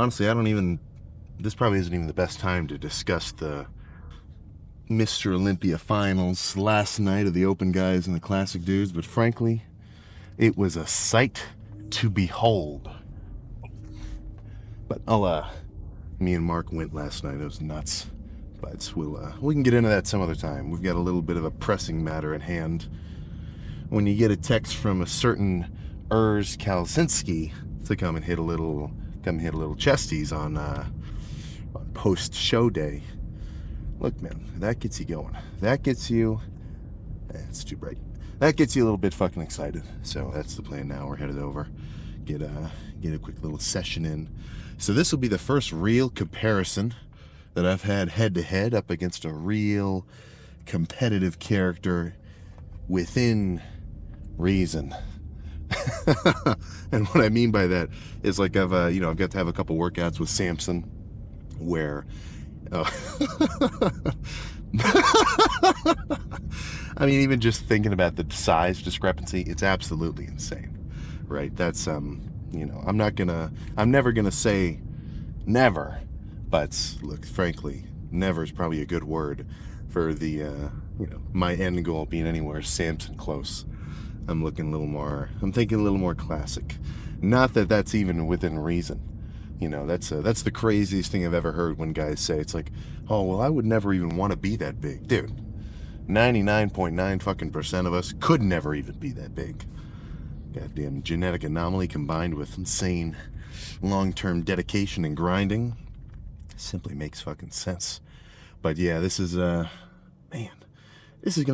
honestly, this probably isn't even the best time to discuss the Mr. Olympia finals last night of the open guys and the classic dudes, but frankly, it was a sight to behold. But me and Mark went last night. It was nuts. But we can get into that some other time. We've got a little bit of a pressing matter at hand. When you get a text from a certain Kalecinski to come and hit a little chesties on post show day. Look, man, that gets you going. That gets you. It's too bright. That gets you a little bit fucking excited. So that's the plan now. We're headed over. Get a quick little session in. So this will be the first real comparison that I've had head to head up against a real competitive character within reason. And what I mean by that is like I've got to have a couple workouts with Samson where I mean, even just thinking about the size discrepancy, it's absolutely insane, right? That's I'm never gonna say never, but look, frankly, never is probably a good word for the my end goal being anywhere Samson close. I'm thinking a little more classic. Not that that's even within reason. That's the craziest thing I've ever heard when guys say, it's like, oh, well, I would never even want to be that big. Dude, 99.9 fucking percent of us could never even be that big. Goddamn genetic anomaly combined with insane long-term dedication and grinding simply makes fucking sense. But yeah, this is gonna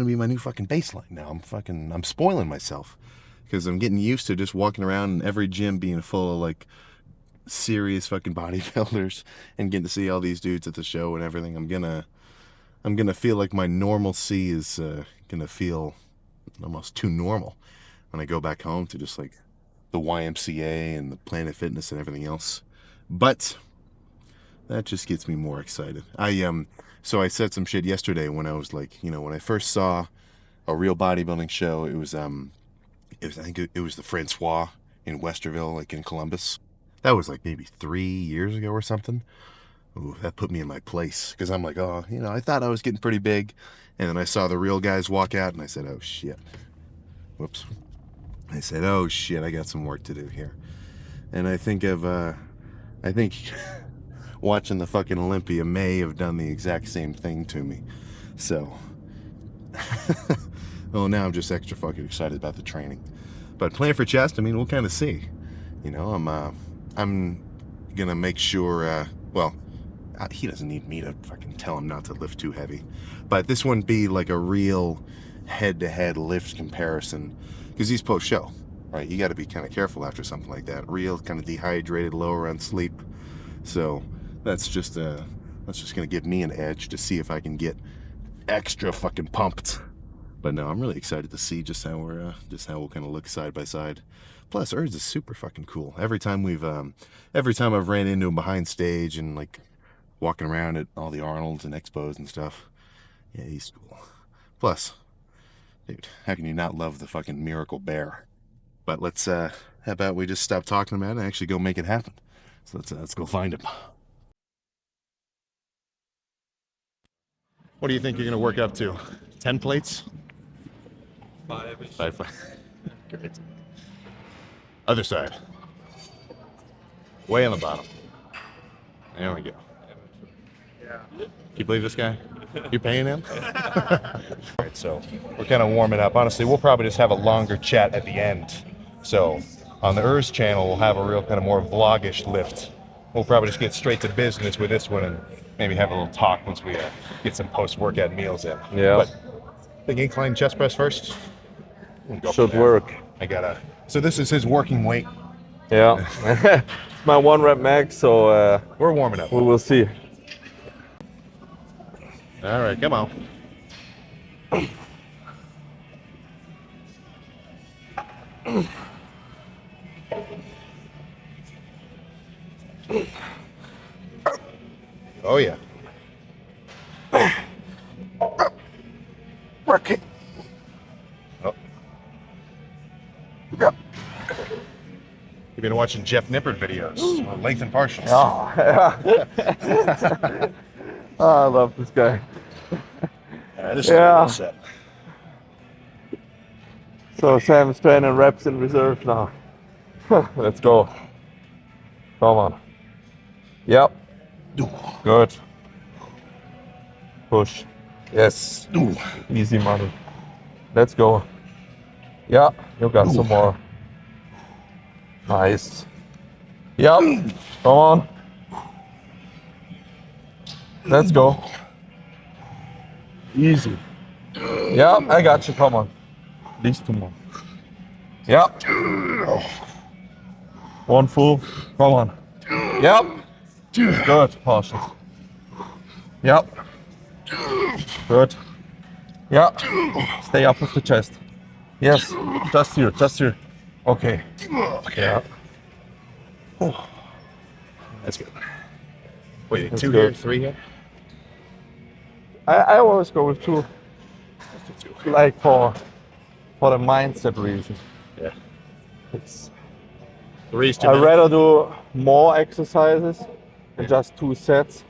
be my new fucking baseline now. I'm spoiling myself because I'm getting used to just walking around in every gym being full of like serious fucking bodybuilders and getting to see all these dudes at the show and everything. I'm gonna feel like my normalcy is gonna feel almost too normal when I go back home to just like the YMCA and the Planet Fitness and everything else. But that just gets me more excited. So I said some shit yesterday when I was like, when I first saw a real bodybuilding show, it was the Francois in Westerville, like in Columbus. That was like maybe 3 years ago or something. Ooh, that put me in my place because I'm like, oh, I thought I was getting pretty big, and then I saw the real guys walk out, and I said, oh shit. Whoops. I said, oh shit, I got some work to do here. And I think watching the fucking Olympia may have done the exact same thing to me. So, well, now I'm just extra fucking excited about the training. But playing for chest, I mean, we'll kind of see. I'm gonna make sure. He doesn't need me to fucking tell him not to lift too heavy. But this wouldn't be like a real head-to-head lift comparison because he's post-show, right? You got to be kind of careful after something like that. Real kind of dehydrated, lower on sleep. So that's just gonna give me an edge to see if I can get extra fucking pumped. But no, I'm really excited to see just how we'll kind of look side by side. Plus, Urs is super fucking cool. Every time I've ran into him behind stage and like walking around at all the Arnolds and Expos and stuff, yeah, he's cool. Plus, dude, how can you not love the fucking Miracle Bear? But how about we just stop talking about it and actually go make it happen? So let's go find him. What do you think you're gonna work up to? 10 plates? Five. Great. Other side. Way on the bottom. There we go. Yeah. Can you believe this guy? You paying him? Alright, so we're kind of warming up. Honestly, we'll probably just have a longer chat at the end. So on the Urs channel, we'll have a real kind of more vlogish lift. We'll probably just get straight to business with this one and maybe have a little talk once we get some post-workout meals in. Yeah. But the incline chest press first. Should work. So this is his working weight. Yeah. It's my 1 rep max, so We're warming up. we will see. All right, come on. Oh yeah. Work it. Oh. Yeah. Give been watching Jeff Nippard videos on length and partials. Oh, yeah. Oh, I love this guy. This Yeah. is a set. So Sam's training reps in reserve now. Let's go. Come on. Yep. Good. Push. Yes. Easy money. Let's go. Yeah, you got some more. Nice. Yep. Come on. Let's go. Easy. Yep, I got you. Come on. At least 2 more. Yep. One full. Come on. Yep. Good. Partial. Yep. Good. Yep. Stay up with the chest. Yes. Just here. Just here. Okay. Okay. Yeah. That's good. Wait, That's 2 good. here, 3 here? I always go with 2, like for the mindset reason. Yeah. It's 3's too I'd many. rather do more exercises than just 2 sets,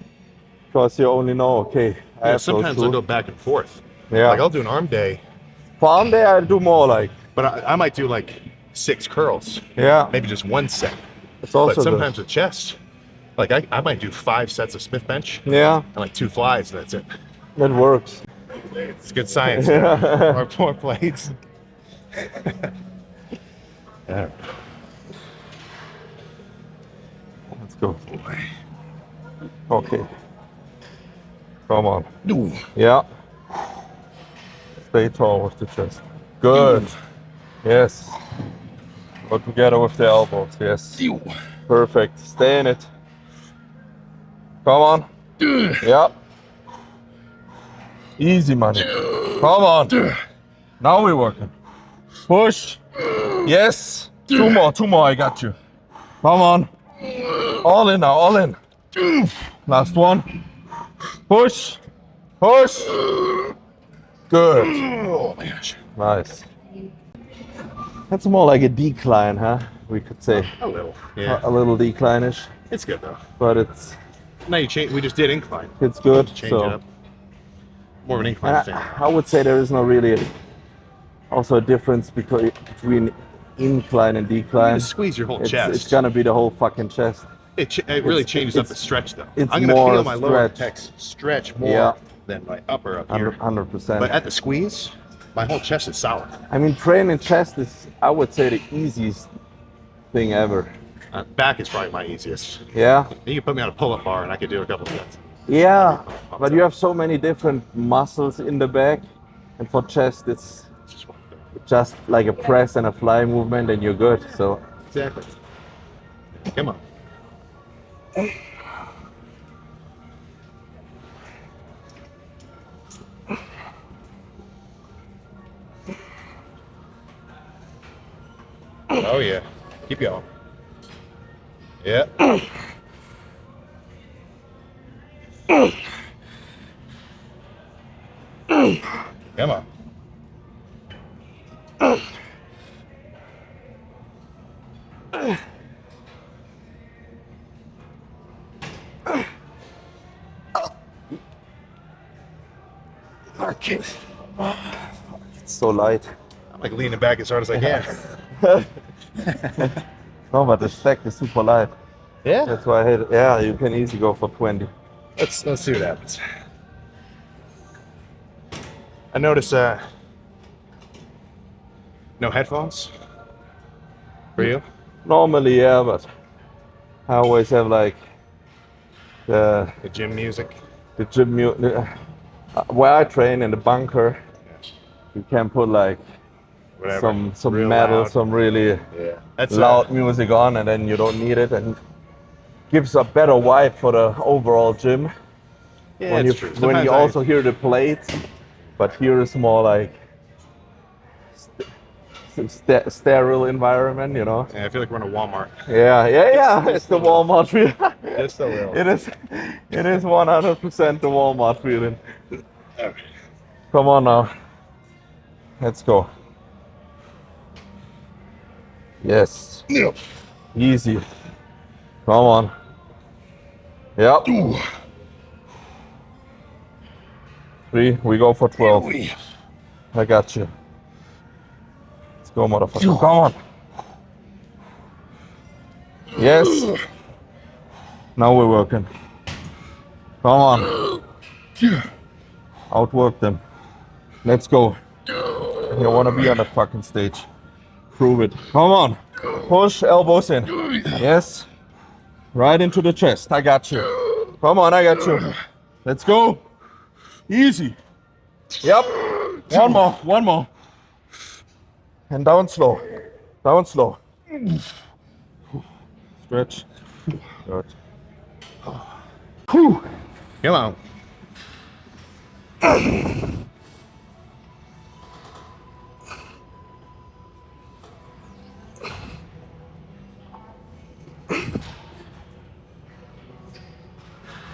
because you only know, okay, I have Sometimes those I'll 2. go back and forth. Yeah. Like I'll do an arm day, For arm day, I do more like, but I might do like 6 curls. yeah. Maybe just 1 set. It's also But sometimes with chest, like I might do 5 sets of Smith bench yeah, and like 2 flies, and that's it. that works. It's good science. Yeah. Or 4 plates. Yeah. Let's go. Okay. Come on. Yeah. Stay tall with the chest. Good. Yes. Go together with the elbows. Yes. Perfect. Stay in it. Come on. Yep. Easy money. Come on. Now we're working. Push. Yes. 2 more. 2 more. I got you. Come on. All in now. All in. Last one. Push. Push. Good. Oh my gosh. Nice. That's more like a decline, huh? We could say. A little. Yeah. A little decline-ish, It's good though. but it's Now you change. We just did incline. good. Change So it up. More of an incline and thing. I would say there is no really also a difference between incline and decline. Just squeeze your whole chest. It's gonna be the whole fucking chest. It really it's- changes up it's- the stretch though. it's I'm gonna more feel my lower stretch. pecs stretch more Yeah. than my upper up here. 100%. But at the squeeze, my whole chest is solid. I mean, training chest is, I would say, the easiest thing ever. Back is probably my easiest. Yeah. You can put me on a pull-up bar and I could do a couple sets. Yeah, but you have so many different muscles in the back, and for chest, it's It's just one thing. just like a press and a fly movement, and you're good. So Exactly. Come on. Oh yeah. Keep going. Yeah. Come on. okay, it's so light. I'm like leaning back as hard as I can. No, but the stack is super light. Yeah. That's why I hit it. Yeah, you can easily go for 20. Let's see what happens. I notice no headphones for you. Normally, yeah, but I always have like the The gym music. gym where I train in the bunker. You can put like Whatever. some Real metal, loud. some really Yeah. That's loud music on, and then you don't need it, and gives a better vibe for the overall gym. Yeah, when you it's true. when Sometimes you also hear the plates, but here is more like sterile environment, you know. I feel like we're in a Walmart. Yeah. It's the Walmart feeling. Just a little. It is 100% the Walmart feeling. Okay. Come on now. Let's go. Yes. Yep. Easy. Come on. Yep. 3. We go for 12. I got you. Let's go, motherfucker. Come on. Yes. Now we're working. Come on. Outwork them. Let's go. You want to be on that fucking stage. Prove it. Come on. Push elbows in. Yes. Right into the chest. I got you. Come on, I got you. Let's go. Easy. Yep. One more. One more. And down slow. Down slow. Stretch. Good. Whew. Come on.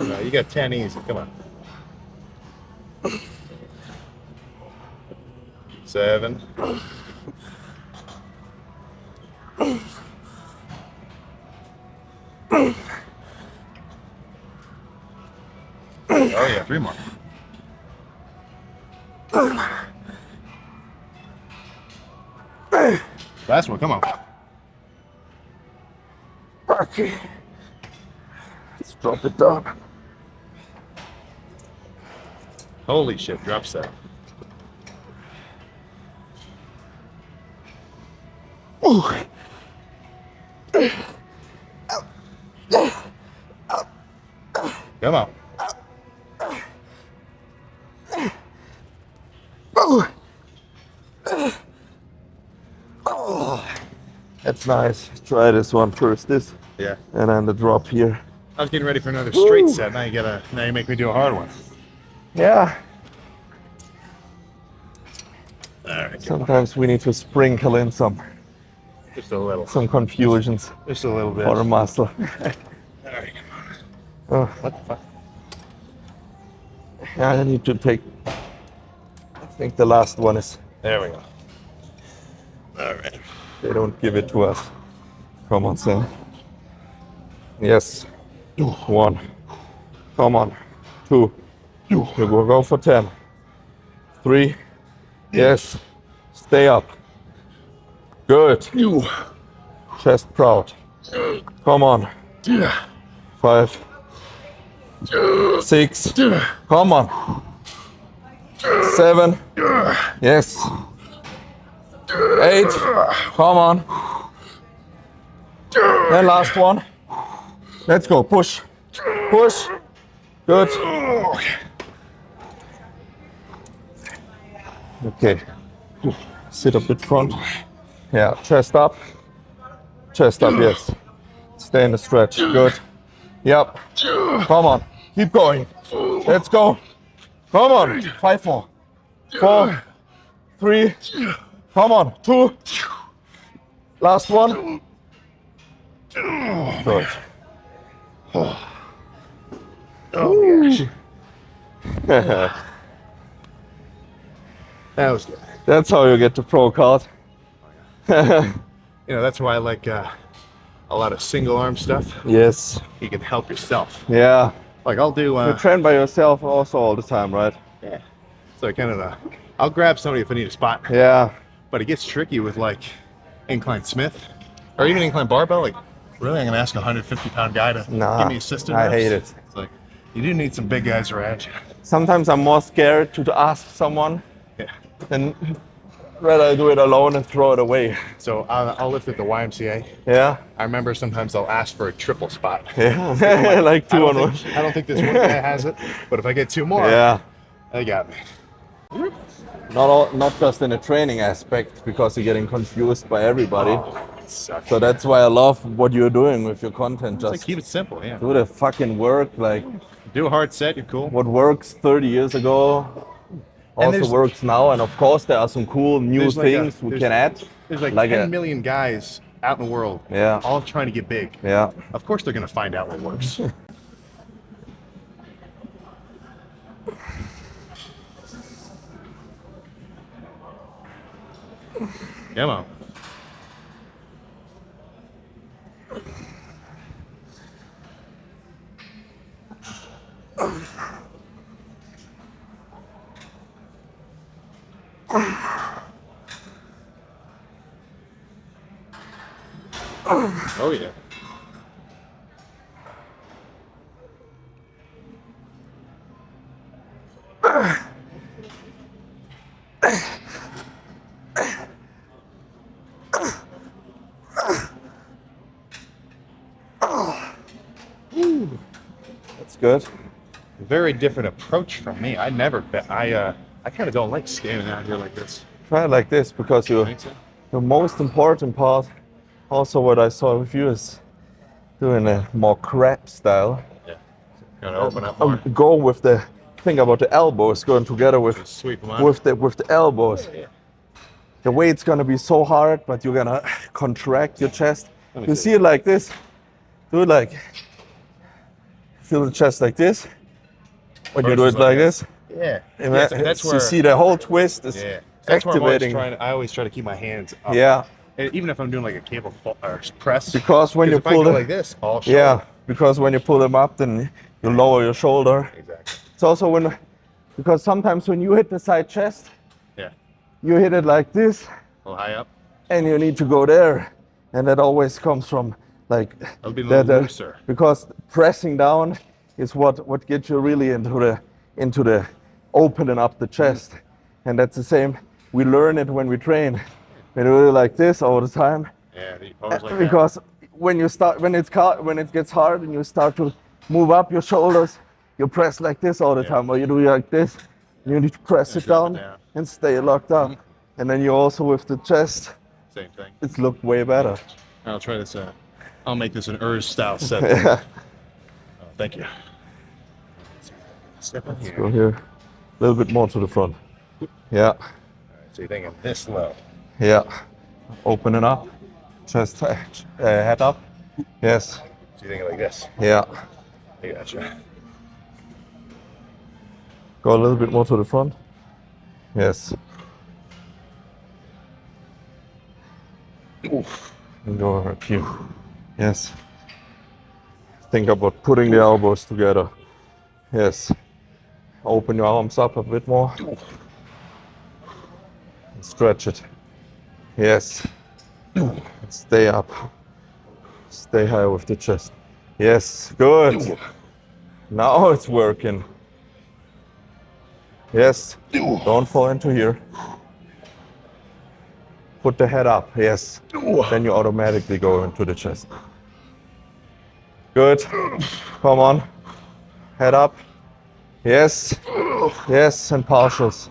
No, you got 10 easy. Come on. 7. Oh yeah, 3 more. Last one, come on. Okay. Let's drop it down. Holy shit, drop set. Come on. That's nice. Try this one first. This. Yeah. And then the drop here. I was getting ready for another straight set. Now you make me do a hard one. Yeah. All right. Sometimes we need to sprinkle in some Just a little. some confusions Just a little bit. for the muscle. All right, come on. Oh, What the fuck? yeah, I need to take. I think the last one is. There we go. All right. They don't give it to us. Come on, Sam. Yes. 1. Come on. 2. You will go for 10. 3. Yes. Stay up. Good. Chest proud. Come on. 5. 6. Come on. 7. Yes. 8. Come on. And last one. Let's go. Push. Push. Good. Okay. Sit up in front. Yeah. Chest up. Chest up. Yes. Stay in the stretch. Good. Yep. Come on. Keep going. Let's go. Come on. 5 more. 4. 3. Come on. 2. Last one. Good. Oh gosh. That was good. That's how you get the pro card. You know, that's why I like a lot of single arm stuff. Yes. You can help yourself. Yeah. Like I'll do. You train by yourself also all the time, right? Yeah. So I kind of, I'll grab somebody if I need a spot. Yeah. But it gets tricky with like incline Smith or even incline barbell. Like, really, I'm gonna ask a 150-pound guy to give me assistant I reps? hate it. It's like you do need some big guys around you. Sometimes I'm more scared to ask someone Yeah. than rather do it alone and throw it away. So I'll lift at the YMCA. Yeah. I remember sometimes I'll ask for a triple spot. Yeah. Like 2 on 1. I don't think this one guy has it, but if I get 2 more, Yeah. they got me. Not just in a training aspect, because you're getting confused by everybody. It sucks. So that's why I love what you're doing with your content. Just like Just keep it simple, yeah. do the fucking work. Like Do a hard set, you're cool. what works 30 years ago also there's- works now. And of course, there are some cool new There's like things we there's- can add. There's like, Like 10 a- million guys out in the world, Yeah. all trying to get big. Yeah. Of course they're gonna find out what works. Come on. Oh yeah. That's good. Very different approach from me. I kind of don't like standing out here like this. Try it like this because Think so? the most important part, also what I saw with you, is doing a more crab style. Yeah. Gotta open up more. Go with the thing about the elbows going together with Just sweep them on. with the elbows. Yeah. The weight's gonna be so hard, but you're gonna contract your chest. Let me You see. see it like this. Do it like, feel the chest like this. When you do it Versus like this, Yeah. and Yeah, that's where. you see the whole twist is Yeah. That's where activating. I always try to keep my hands up. Yeah, And even if I'm doing like a cable or press. because when you if I pull go it, like this, all shoulder. yeah, because when you pull them up, then you lower your shoulder. Exactly. It's also because sometimes when you hit the side chest, Yeah. you hit it like this, A little high up. and you need to go there, and that always comes from like I'll be a little looser. because pressing down is what gets you really into the opening up the chest, and that's the same. We learn it when we train. We do it like this all the time. Yeah. You pose like Because when it gets hard and you start to move up your shoulders, you press like this all the time, or you do like this. You need to press it down and stay locked up. And then you also with the chest, that. Same thing. it's looked way better. I'll try this. I'll make this an Urs style set. Yeah. Oh, thank you. Step in here. Go here, a little bit more to the front. Yeah, So you're thinking this low. yeah. Open it up, chest, head up. Yes, So you're thinking like this. yeah. I gotcha. Go a little bit more to the front. Yes. Oof. And go up here. Yes. Think about putting the elbows together. Yes. Open your arms up a bit more. And stretch it. Yes. And stay up. Stay high with the chest. Yes. Good. Now it's working. Yes. Don't fall into here. Put the head up. Yes. Then you automatically go into the chest. Good. Come on. Head up. Yes. Yes. And partials.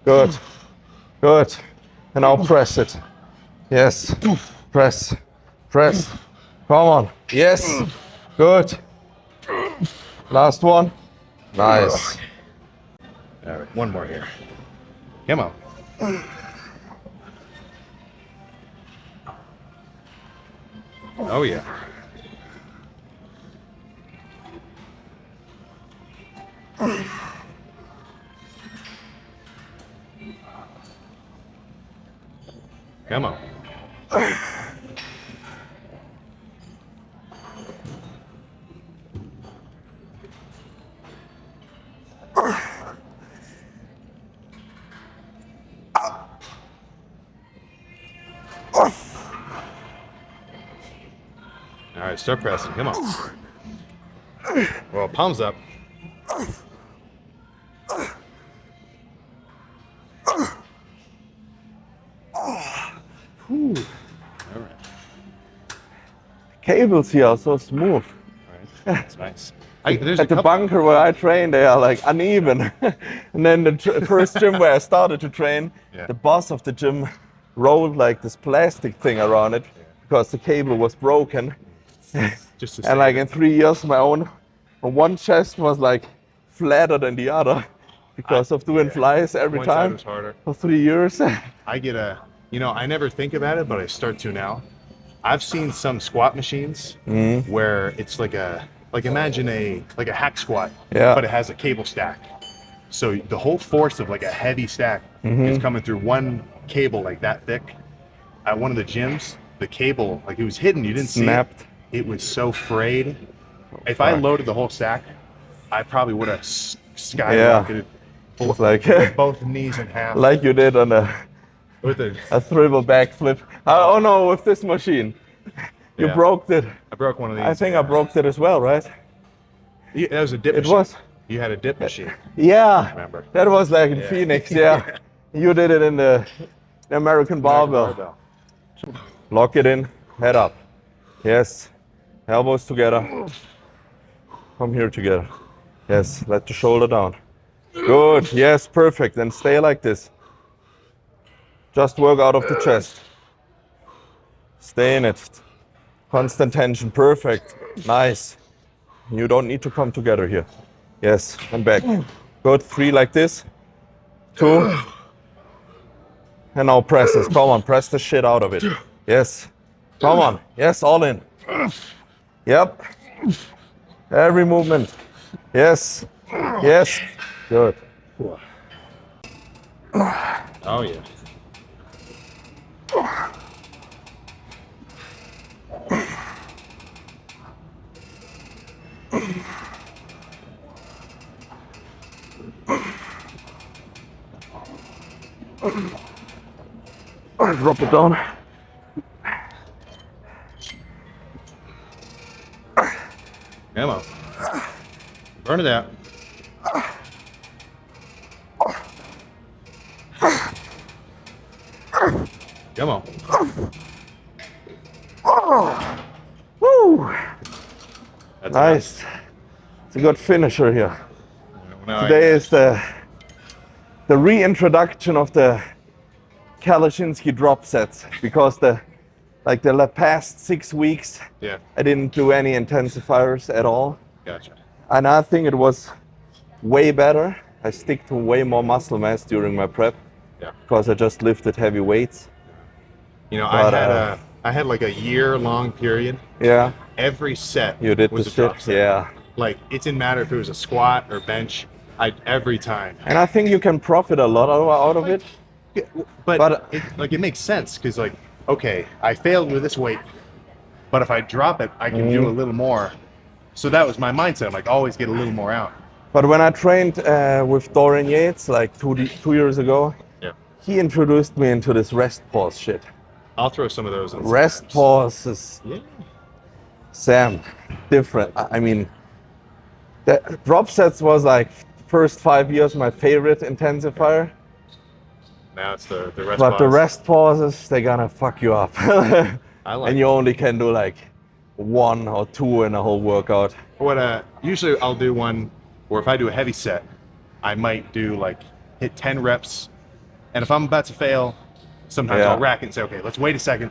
Good. Good. And now press it. Yes. Press. Press. Come on. Yes. Good. Last one. Nice. All right, one more here. Come on. Oh yeah. Come on. All right, start pressing. Come on. Well, palms up. All right. Cables here are so smooth. All right. That's nice. There's At the bunker where I train, they are like uneven. And then the first gym where I started to train, Yeah. the boss of the gym rolled like this plastic thing around it because the cable was broken. Just to And like in 3 years, one chest was like flatter than the other because of doing flies every one side time was harder. for 3 years. I get I never think about it, but I start to now. I've seen some squat machines where it's like imagine a hack squat, Yeah. but it has a cable stack. So the whole force of like a heavy stack is coming through one cable like that thick. At one of the gyms, the cable, like it was hidden, you didn't Snapped. see it. It was so frayed. If I loaded the whole stack, I probably would have skyrocketed It's like both knees in half. like you did on With a a dribble backflip. Oh no, with this machine. You Yeah. broke it. I broke one of these. I think I broke it as well, right? That was a dip It machine. was. You had a dip machine. Yeah. Remember? That was like in Phoenix, yeah. You did it in the American barbell. Lock it in, head up. Yes. Elbows together. Come here together. Yes, let the shoulder down. Good, yes, perfect. And stay like this. Just work out of the chest. Stay in it. Constant tension, perfect. Nice. You don't need to come together here. Yes, and back. Good, 3 like this. 2. And now presses. Come on, press the shit out of it. Yes. Come on. Yes, all in. Yep. Every movement. Yes. Yes. Good. Oh yeah. Drop it down. Come on. Burn it out. Come on. Woo! That's Nice. It's a good finisher here. Now Today is the reintroduction of the Kalecinski drop sets because the past 6 weeks Yeah. I didn't do any intensifiers at all, Gotcha. and I think it was way better. I stick to way more muscle mass during my prep Yeah. because I just lifted heavy weights. You know, But, I had like a year-long period. Yeah, Every set you did was the a drop shit. set. Yeah, Like it didn't matter if it was a squat or bench. Every time. and I think you can profit a lot out of it. Yeah, but But- it makes sense because like, okay, I failed with this weight, but if I drop it, I can do a little more. So that was my mindset. I'm like, always get a little more out. But when I trained with Dorian Yates like 2 years ago, Yeah. he introduced me into this rest pause shit. I'll throw some of those in. Rest sometimes. pause is, Yeah. Sam, different. I mean, the drop sets was like first 5 years my favorite intensifier, Now it's the rest. but the pause. rest pauses, they're gonna fuck you up. I like And you only can do like 1 or 2 in a whole workout. What usually I'll do one where if I do a heavy set, I might do like hit 10 reps, and if I'm about to fail, sometimes Yeah. I'll rack it and say, okay, let's wait a second,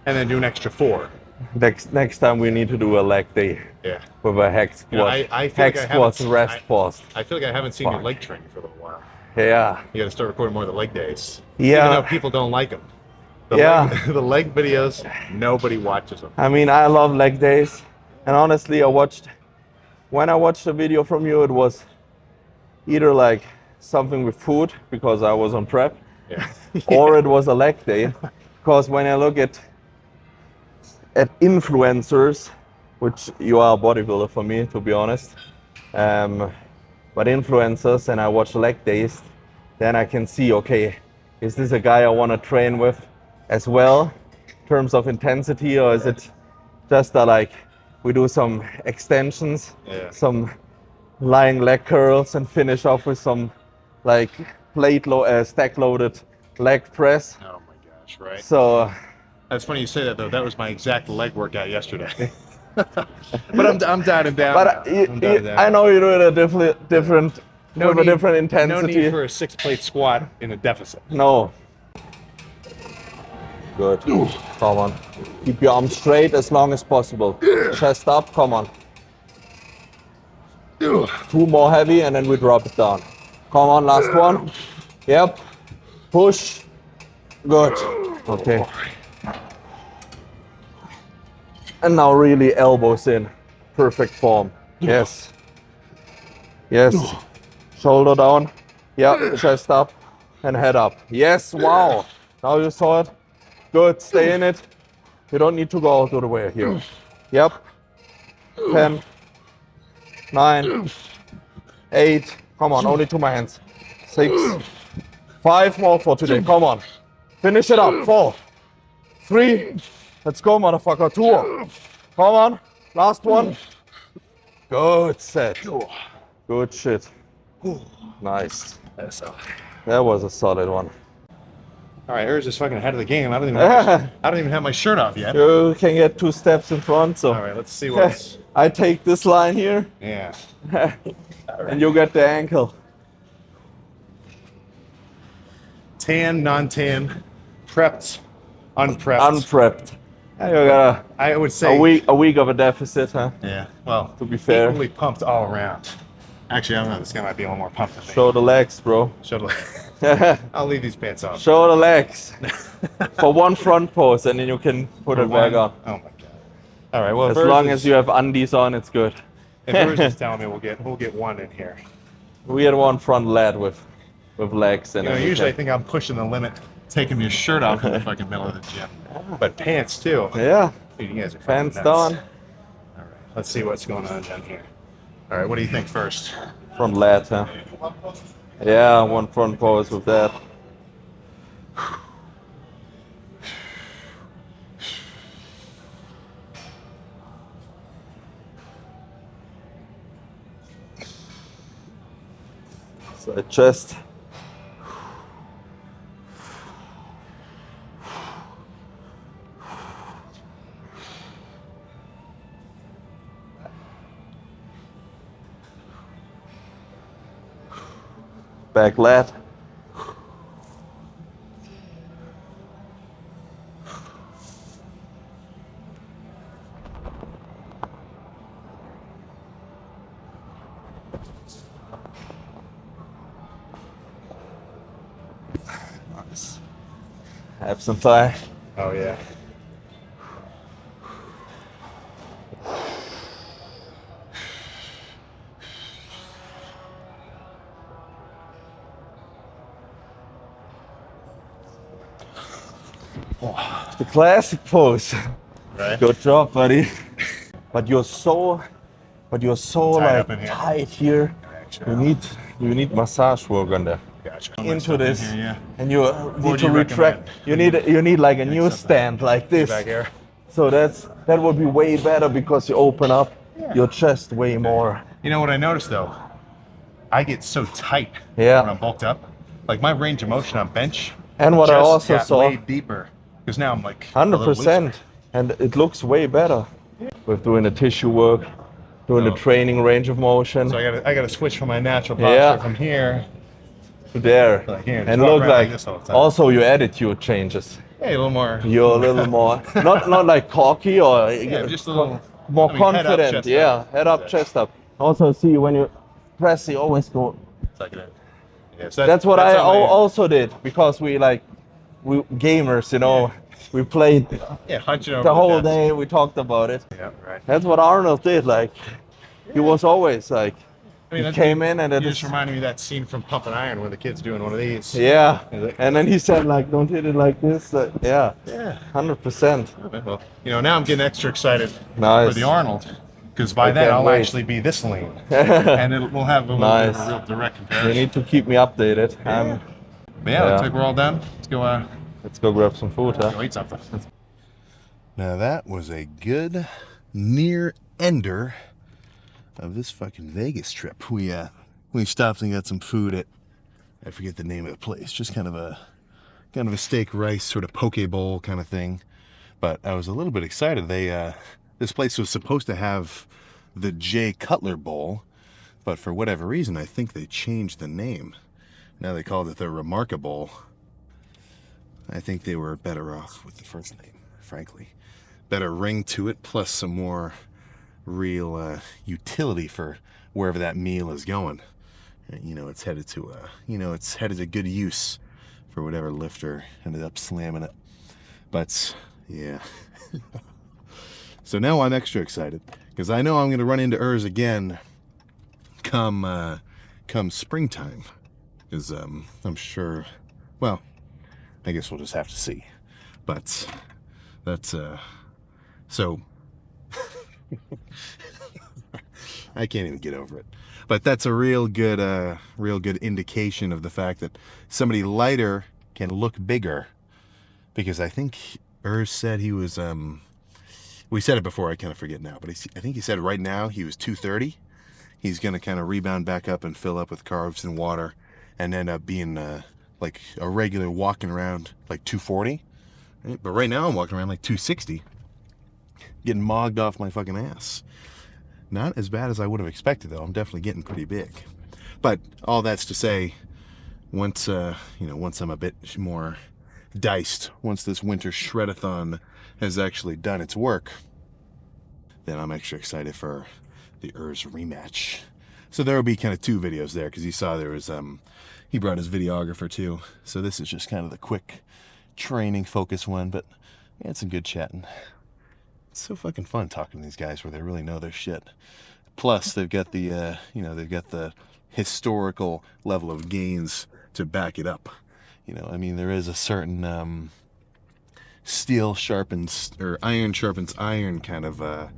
and then do an extra 4. Next time we need to do a leg day Yeah. with a hack squat. You know, I feel hack like I squats, haven't- rest pause. I feel like I haven't seen your Fuck. leg training for a little while. Yeah. You got to start recording more of the leg days. Yeah. Even though people don't like them. Yeah. The leg videos, nobody watches them. I mean, I love leg days, and honestly, when I watched a video from you, it was either like something with food because I was on prep, Yeah. or it was a leg day. Because when I look at influencers, which you are a bodybuilder for me, to be honest, but influencers, and I watch leg days, then I can see, okay, is this a guy I want to train with as well in terms of intensity, or is it just like we do some extensions, Yeah. some lying leg curls, and finish off with some like stack loaded leg press. Oh my gosh, right? So That's funny you say that though. That was my exact leg workout yesterday. But I'm down and down. but now. I'm down and down. I know you do it a different No with a need- different intensity. No need for a 6-plate squat in a deficit. No. Good. Come on. Keep your arms straight as long as possible. Chest up. Come on. 2 more heavy, and then we drop it down. Come on, last one. Yep. Push. Good. Okay. And now really elbows in. Perfect form. Yes. Yes. Shoulder down. Yep. Chest up and head up. Yes. Wow. Now you saw it. Good. Stay in it. You don't need to go out of the way here. Yep. 10, 9, 8. Come on. Only 2 my hands. 6. 5 more for today. Come on. Finish it up. 4, 3, Let's go, motherfucker. 2. Come on. Last one. Good set. Good shit. Nice. That was a solid one. All right, Urs is fucking ahead of the game. I don't even have my shirt off yet. You can get 2 steps in front, so. All right, let's see what's. I take this line here. Yeah. And you get the ankle. Tan, non-tan, prepped, unprepped. Unprepped. You got I would say a week of a deficit, huh? Yeah. Well, To be fair. equally pumped all around. Actually, I don't know. This guy might be a little more pumped than me. Show the legs, bro. Show the. I'll leave these pants off. Show the legs. For one front pose, and then you can put it back on. Oh my god. All right. Well, As long as you have undies on, it's good. If Urs is telling me we'll get one in here. We had one front lat with legs and everything. Usually I think I'm pushing the limit, taking your shirt off in the fucking middle of the gym. But pants too. Yeah. Dude, you guys are fucking Pants nuts. down. All right. Let's see what's going on down here. All right. What do you think first? Front lat, huh? Yeah, one front pose with that. Side chest. Back lat. Nice. Abs and thigh. Oh yeah. The classic pose. Right. Good job, buddy. But you're so Tied up in like here. tight here. You need massage work on there. Gotcha. Into this, In here, yeah. and you What need would to you retract. recommend? You need like a new stand like this. Back here. So that would be way better because you open up your chest way more. You know what I noticed though? I get so tight Yeah. when I'm bulked up. Like my range of motion on bench. And what I just also got saw, way deeper. Because now I'm like a little 100%, looser. and it looks way better with doing the tissue work, doing the training range of motion. So I gotta switch from my natural posture Yeah. from here. To there, Like here, just and walk look around like like this all the time. also your attitude changes. Hey, a little more. You're a little more not like cocky or just a little more I mean, head up, confident. chest Yeah, up. head up, chest up. Also see when you press, you always go. Suck it in. Yeah, so That's what I how my- also did because we gamers, you know, we played Yeah, hunching over the whole desk. day. We talked about it. Yeah, right. That's what Arnold did. Like he was always like I mean, he that- came in and You it just is, reminded me of that scene from Pump and Iron where the kid's doing one of these. yeah. Is it- And then he said like, don't hit it like this. Yeah, Yeah. 100%. Okay, well, now I'm getting extra excited Nice. for the Arnold. Because by I then can't I'll wait. actually be this lean. And we'll have a little bit of Nice. a real direct You comparison. need to keep me updated. But yeah, Yeah. looks like we're all done. Let's go grab some food, huh? Go eat something. Now that was a good near ender of this fucking Vegas trip. We stopped and got some food at, I forget the name of the place, just kind of a steak rice sort of poke bowl kind of thing. But I was a little bit excited. This place was supposed to have the Jay Cutler Bowl, but for whatever reason I think they changed the name. Now they called it the Remarkable. I think they were better off with the first name, frankly. Better ring to it, plus some more real utility for wherever that meal is going. It's headed to good use for whatever lifter ended up slamming it. But yeah. So now I'm extra excited because I know I'm going to run into Urs again come springtime. Because I'm sure, well, I guess we'll just have to see. But that's so I can't even get over it. But that's a real good indication of the fact that somebody lighter can look bigger. Because I think Urs said he was, we said it before, I kind of forget now, but I think he said right now he was 230. He's going to kind of rebound back up and fill up with carbs and water and end up being like a regular walking around like 240. Right? But right now I'm walking around like 260, getting mogged off my fucking ass. Not as bad as I would have expected, though. I'm definitely getting pretty big. But all that's to say, once once I'm a bit more diced, once this winter shredathon has actually done its work, then I'm extra excited for the Urs rematch. So there will be kind of two videos there, because you saw there was he brought his videographer too. So this is just kind of the quick training focus one, but yeah, it's some good chatting. It's so fucking fun talking to these guys where they really know their shit. Plus, they've got the they've got the historical level of gains to back it up. I mean, there is a certain steel sharpens or iron sharpens iron kind of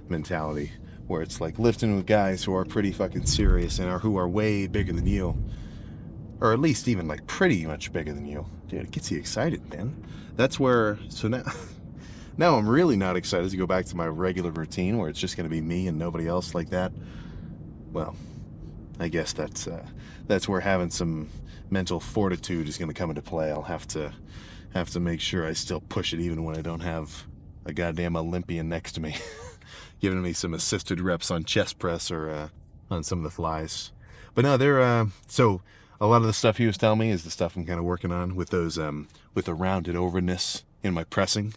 mentality, where it's like lifting with guys who are pretty fucking serious and who are way bigger than you, or at least even like pretty much bigger than you. Dude, it gets you excited, man. That's where, so now now I'm really not excited to go back to my regular routine where it's just going to be me and nobody else like that. Well, I guess that's where having some mental fortitude is going to come into play. I'll have to make sure I still push it even when I don't have a goddamn Olympian next to me giving me some assisted reps on chest press or on some of the flies. But no, they're so a lot of the stuff he was telling me is the stuff I'm kind of working on with those with the rounded overness in my pressing.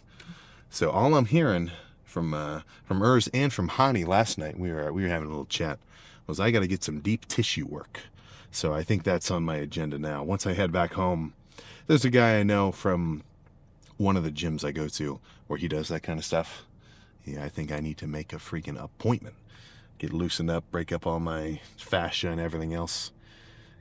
So all I'm hearing from Urs and from Hani last night, we were having a little chat, was I got to get some deep tissue work. So I think that's on my agenda now. Once I head back home, there's a guy I know from one of the gyms I go to where he does that kind of stuff. Yeah, I think I need to make a freaking appointment, get loosened up, break up all my fascia and everything else.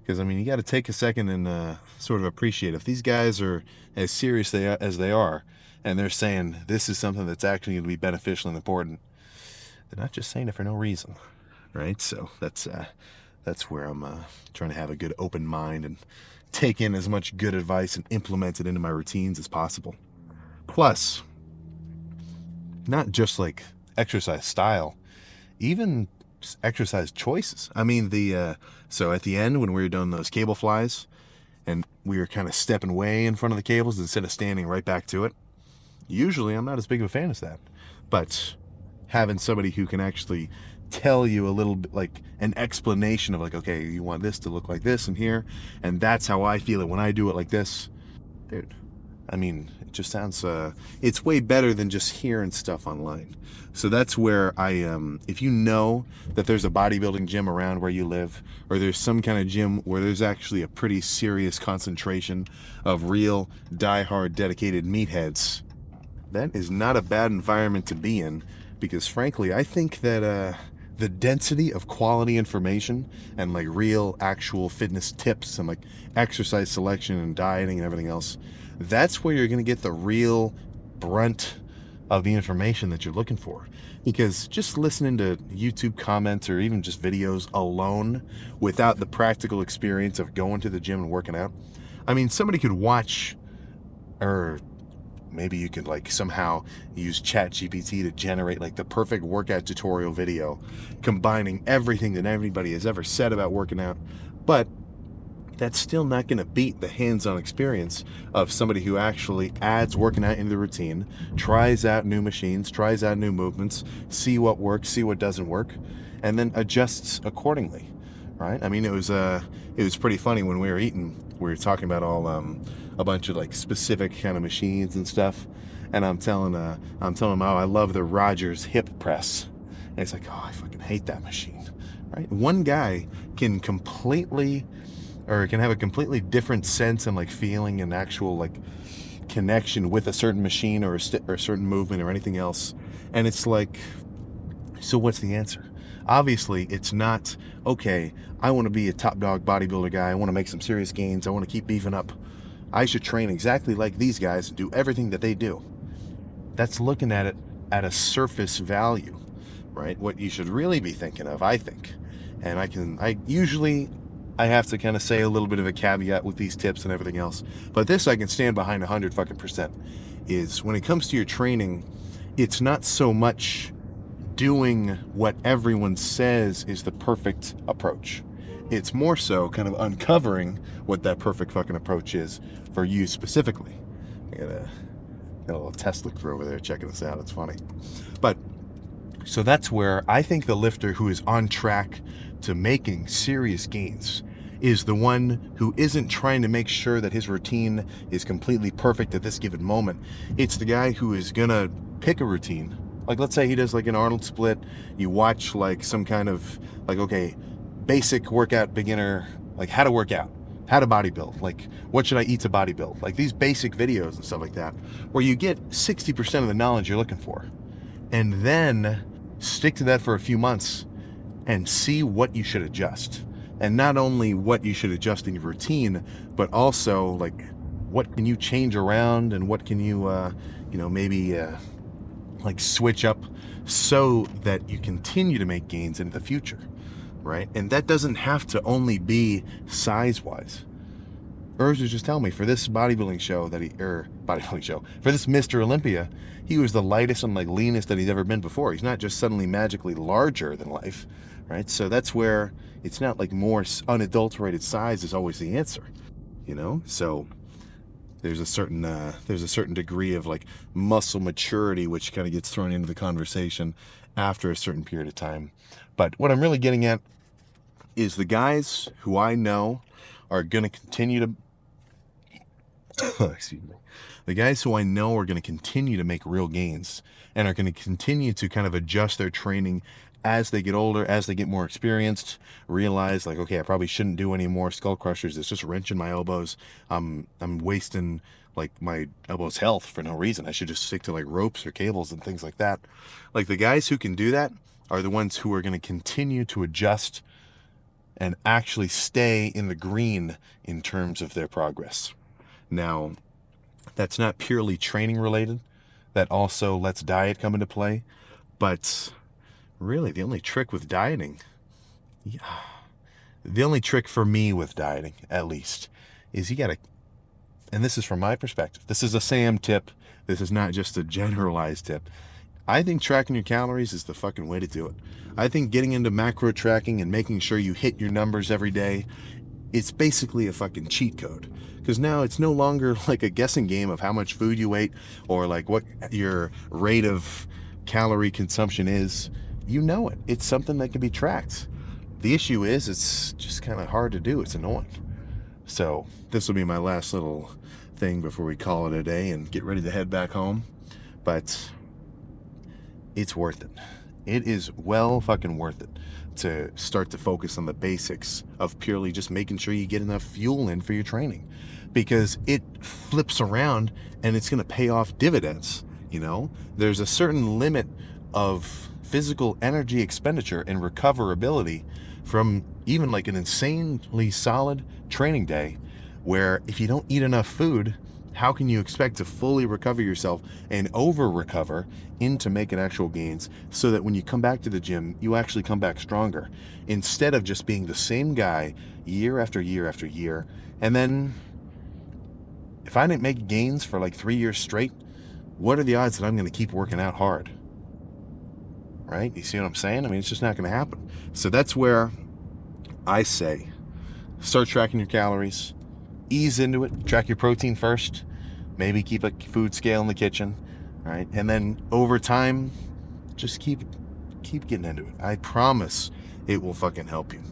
Because, I mean, you got to take a second and sort of appreciate if these guys are as serious as they are, and they're saying this is something that's actually going to be beneficial and important, they're not just saying it for no reason, right? So that's where I'm trying to have a good open mind and take in as much good advice and implement it into my routines as possible. Plus, not just like exercise style, even exercise choices. I mean, so at the end when we were doing those cable flies and we were kind of stepping way in front of the cables instead of standing right back to it, usually I'm not as big of a fan as that. But having somebody who can actually tell you a little bit, like an explanation of like, okay, you want this to look like this and here, and that's how I feel it when I do it like this. Dude, I mean, it just sounds, it's way better than just hearing stuff online. So that's where if you know that there's a bodybuilding gym around where you live, or there's some kind of gym where there's actually a pretty serious concentration of real, die-hard, dedicated meatheads, that is not a bad environment to be in, because frankly, I think that the density of quality information and like real actual fitness tips and like exercise selection and dieting and everything else, that's where you're going to get the real brunt of the information that you're looking for. Because just listening to YouTube comments or even just videos alone without the practical experience of going to the gym and working out, I mean, somebody could watch, or maybe you could like somehow use ChatGPT to generate like the perfect workout tutorial video combining everything that everybody has ever said about working out, but that's still not going to beat the hands-on experience of somebody who actually adds working out into the routine, tries out new machines, tries out new movements, see what works, see what doesn't work, and then adjusts accordingly, right? I mean, it was pretty funny when we were eating. We were talking about all a bunch of like specific kind of machines and stuff, and I'm telling him, oh, I love the Rogers hip press, and he's like, oh, I fucking hate that machine, right? One guy can completely, or it can have a completely different sense and like feeling and actual like connection with a certain machine or a certain movement or anything else. And it's like, so what's the answer? Obviously, it's not, okay, I want to be a top dog bodybuilder guy. I want to make some serious gains. I want to keep beefing up. I should train exactly like these guys and do everything that they do. That's looking at it at a surface value, right? What you should really be thinking of, I think, and I usually I have to kind of say a little bit of a caveat with these tips and everything else. But this I can stand behind 100 fucking percent. Is when it comes to your training, it's not so much doing what everyone says is the perfect approach. It's more so kind of uncovering what that perfect fucking approach is for you specifically. I got a little Tesla crew over there checking this out. It's funny. But so that's where I think the lifter who is on track to making serious gains is the one who isn't trying to make sure that his routine is completely perfect at this given moment. It's the guy who is gonna pick a routine. Like, let's say he does like an Arnold split. You watch like some kind of like, okay, basic workout beginner, like how to work out, how to bodybuild, like what should I eat to bodybuild, like these basic videos and stuff like that, where you get 60% of the knowledge you're looking for, and then stick to that for a few months and see what you should adjust. And not only what you should adjust in your routine, but also like what can you change around and what can you, maybe like switch up so that you continue to make gains in the future, right? And that doesn't have to only be size-wise. Urs was just telling me for this bodybuilding show for this Mr. Olympia, he was the lightest and like leanest that he's ever been before. He's not just suddenly magically larger than life, right? So that's where it's not like more unadulterated size is always the answer, So there's a certain degree of like muscle maturity which kind of gets thrown into the conversation after a certain period of time. But what I'm really getting at is the guys who I know are going to continue to excuse me. The guys who I know are going to continue to make real gains and are going to continue to kind of adjust their training as they get older, as they get more experienced, realize like, okay, I probably shouldn't do any more skull crushers. It's just wrenching my elbows. I'm wasting like my elbows' health for no reason. I should just stick to like ropes or cables and things like that. Like the guys who can do that are the ones who are going to continue to adjust and actually stay in the green in terms of their progress. Now, that's not purely training related. That also lets diet come into play. But really, the only trick for me with dieting, at least, is you gotta, and this is from my perspective, this is a Sam tip, this is not just a generalized tip. I think tracking your calories is the fucking way to do it. I think getting into macro tracking and making sure you hit your numbers every day, it's basically a fucking cheat code. Because now it's no longer like a guessing game of how much food you ate or like what your rate of calorie consumption is. You know it. It's something that can be tracked. The issue is it's just kind of hard to do. It's annoying. So this will be my last little thing before we call it a day and get ready to head back home. But it's worth it. It is well fucking worth it to start to focus on the basics of purely just making sure you get enough fuel in for your training, because it flips around and it's going to pay off dividends. There's a certain limit of physical energy expenditure and recoverability from even like an insanely solid training day, where if you don't eat enough food, how can you expect to fully recover yourself and over recover into making actual gains so that when you come back to the gym, you actually come back stronger, instead of just being the same guy year after year after year. And then if I didn't make gains for like 3 years straight, what are the odds that I'm going to keep working out hard? Right? You see what I'm saying? I mean, it's just not going to happen. So that's where I say, start tracking your calories, ease into it, track your protein first, maybe keep a food scale in the kitchen, right? And then over time, just keep getting into it. I promise it will fucking help you.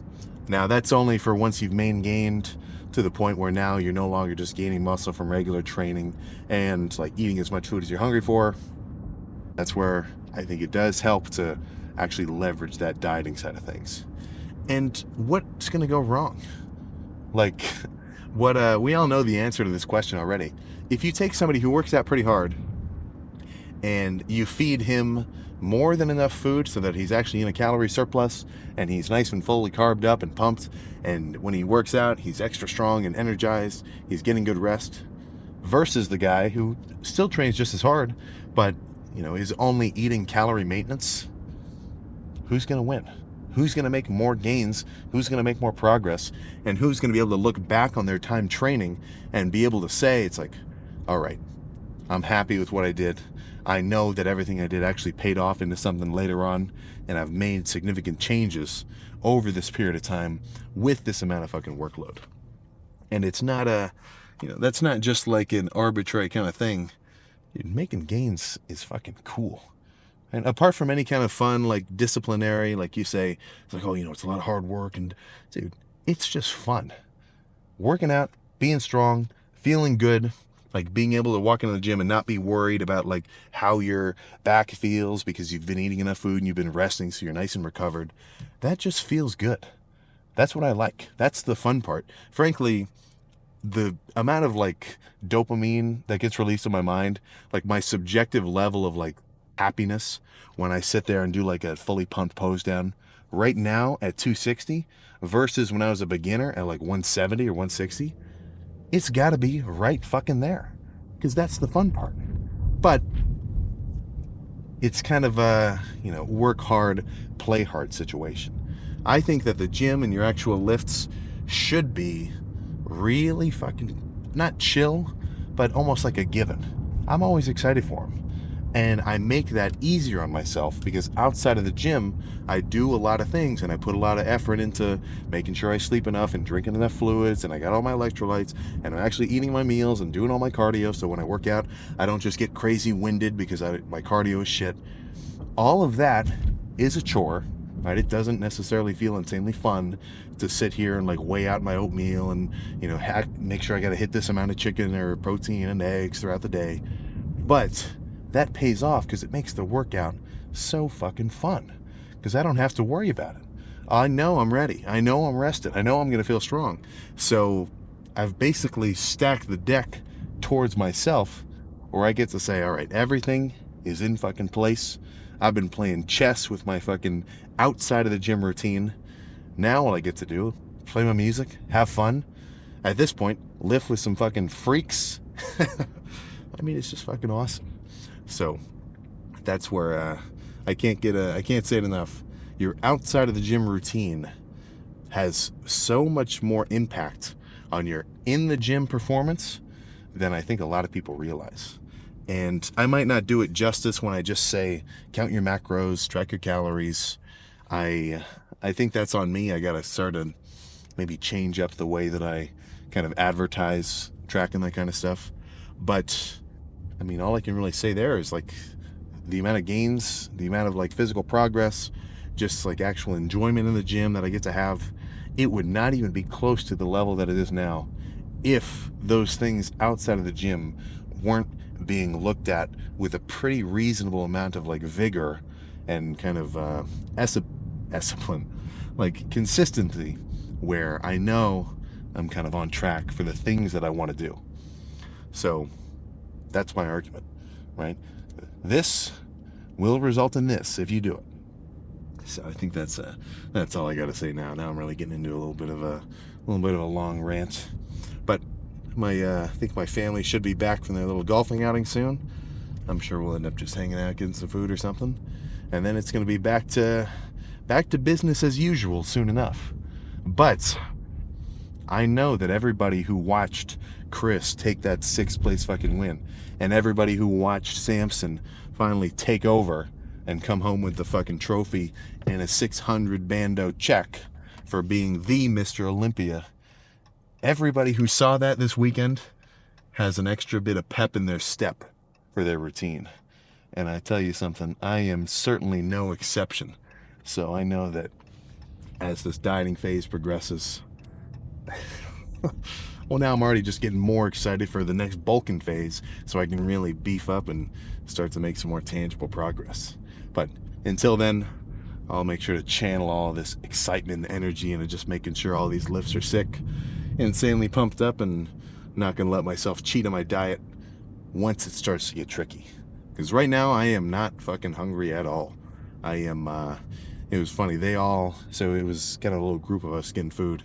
Now, that's only for once you've gained to the point where now you're no longer just gaining muscle from regular training and like eating as much food as you're hungry for. That's where I think it does help to actually leverage that dieting side of things. And what's going to go wrong? Like, what we all know the answer to this question already. If you take somebody who works out pretty hard and you feed him more than enough food so that he's actually in a calorie surplus and he's nice and fully carbed up and pumped, and when he works out he's extra strong and energized, he's getting good rest, versus the guy who still trains just as hard but is only eating calorie maintenance, who's going to win? who's going to make more gains, who's going to make more progress, and who's going to be able to look back on their time training and be able to say, it's like, all right, I'm happy with what I did. I know that everything I did actually paid off into something later on, and I've made significant changes over this period of time with this amount of fucking workload. And it's not that's not just like an arbitrary kind of thing. Dude, making gains is fucking cool. And apart from any kind of fun, like disciplinary, like you say, it's like, oh, it's a lot of hard work. And dude, it's just fun. Working out, being strong, feeling good, like being able to walk into the gym and not be worried about like how your back feels because you've been eating enough food and you've been resting so you're nice and recovered. That just feels good. That's what I like. That's the fun part. Frankly, the amount of like dopamine that gets released in my mind, like my subjective level of like happiness when I sit there and do like a fully pumped pose down right now at 260 versus when I was a beginner at like 170 or 160, it's got to be right fucking there, because that's the fun part. But it's kind of a work hard, play hard situation. I think that the gym and your actual lifts should be really fucking not chill, but almost like a given. I'm always excited for them. And I make that easier on myself because outside of the gym, I do a lot of things and I put a lot of effort into making sure I sleep enough and drinking enough fluids and I got all my electrolytes and I'm actually eating my meals and doing all my cardio. So when I work out, I don't just get crazy winded because my cardio is shit. All of that is a chore, right? It doesn't necessarily feel insanely fun to sit here and like weigh out my oatmeal and, make sure I got to hit this amount of chicken or protein and eggs throughout the day. But that pays off because it makes the workout so fucking fun because I don't have to worry about it. I know I'm ready. I know I'm rested. I know I'm going to feel strong. So I've basically stacked the deck towards myself where I get to say, all right, everything is in fucking place. I've been playing chess with my fucking outside of the gym routine. Now all I get to do, play my music, have fun. At this point, lift with some fucking freaks. I mean, it's just fucking awesome. So that's where I can't say it enough. Your outside of the gym routine has so much more impact on your in the gym performance than I think a lot of people realize. And I might not do it justice when I just say count your macros, track your calories. I think that's on me. I gotta start to maybe change up the way that I kind of advertise tracking that kind of stuff. But I mean, all I can really say there is like the amount of gains, the amount of like physical progress, just like actual enjoyment in the gym that I get to have. It would not even be close to the level that it is now if those things outside of the gym weren't being looked at with a pretty reasonable amount of like vigor and kind of discipline, like consistency, where I know I'm kind of on track for the things that I want to do. So that's my argument, right? This will result in this if you do it. So I think that's all I got to say now. Now I'm really getting into a little bit of a long rant, but I think my family should be back from their little golfing outing soon. I'm sure we'll end up just hanging out, getting some food or something, and then it's going to be back to business as usual soon enough. But I know that everybody who watched Chris take that 6th place fucking win, and everybody who watched Samson finally take over and come home with the fucking trophy and a 600 bando check for being the Mr. Olympia. Everybody who saw that this weekend has an extra bit of pep in their step for their routine. And I tell you something, I am certainly no exception. So I know that as this dieting phase progresses, well, now I'm already just getting more excited for the next bulking phase so I can really beef up and start to make some more tangible progress. But until then, I'll make sure to channel all this excitement and energy into just making sure all these lifts are sick, insanely pumped up, and not going to let myself cheat on my diet once it starts to get tricky. Because right now, I am not fucking hungry at all. I am, it was funny, so it was kind of a little group of us getting food.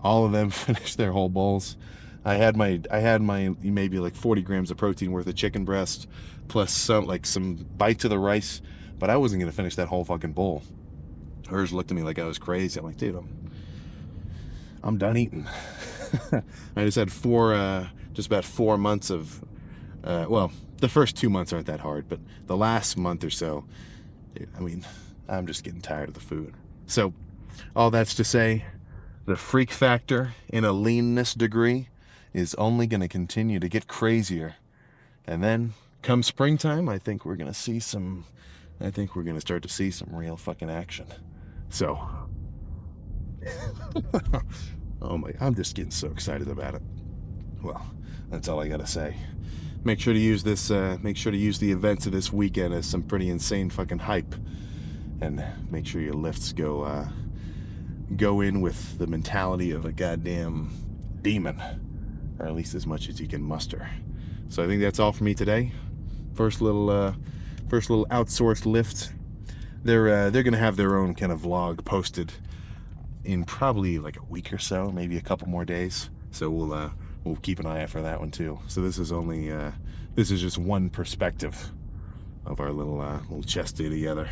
All of them finished their whole bowls. I had my maybe like 40 grams of protein worth of chicken breast, plus some bites of the rice, but I wasn't going to finish that whole fucking bowl. Hers looked at me like I was crazy. I'm like, dude, I'm done eating. I just had just about 4 months of, well, the first 2 months aren't that hard, but the last month or so, I mean, I'm just getting tired of the food. So, all that's to say, the freak factor in a leanness degree is only going to continue to get crazier. And then, come springtime, I think we're going to start to see some real fucking action. So, oh my, I'm just getting so excited about it. Well, that's all I gotta say. Make sure to use the events of this weekend as some pretty insane fucking hype. And make sure your lifts go in with the mentality of a goddamn demon. Or at least as much as you can muster. So I think that's all for me today. First little outsourced lift. They're gonna have their own kind of vlog posted in probably like a week or so, maybe a couple more days. So we'll keep an eye out for that one too. So this is just one perspective of our little chest day together.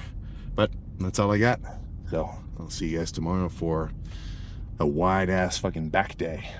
But that's all I got. So I'll see you guys tomorrow for a wide ass fucking back day.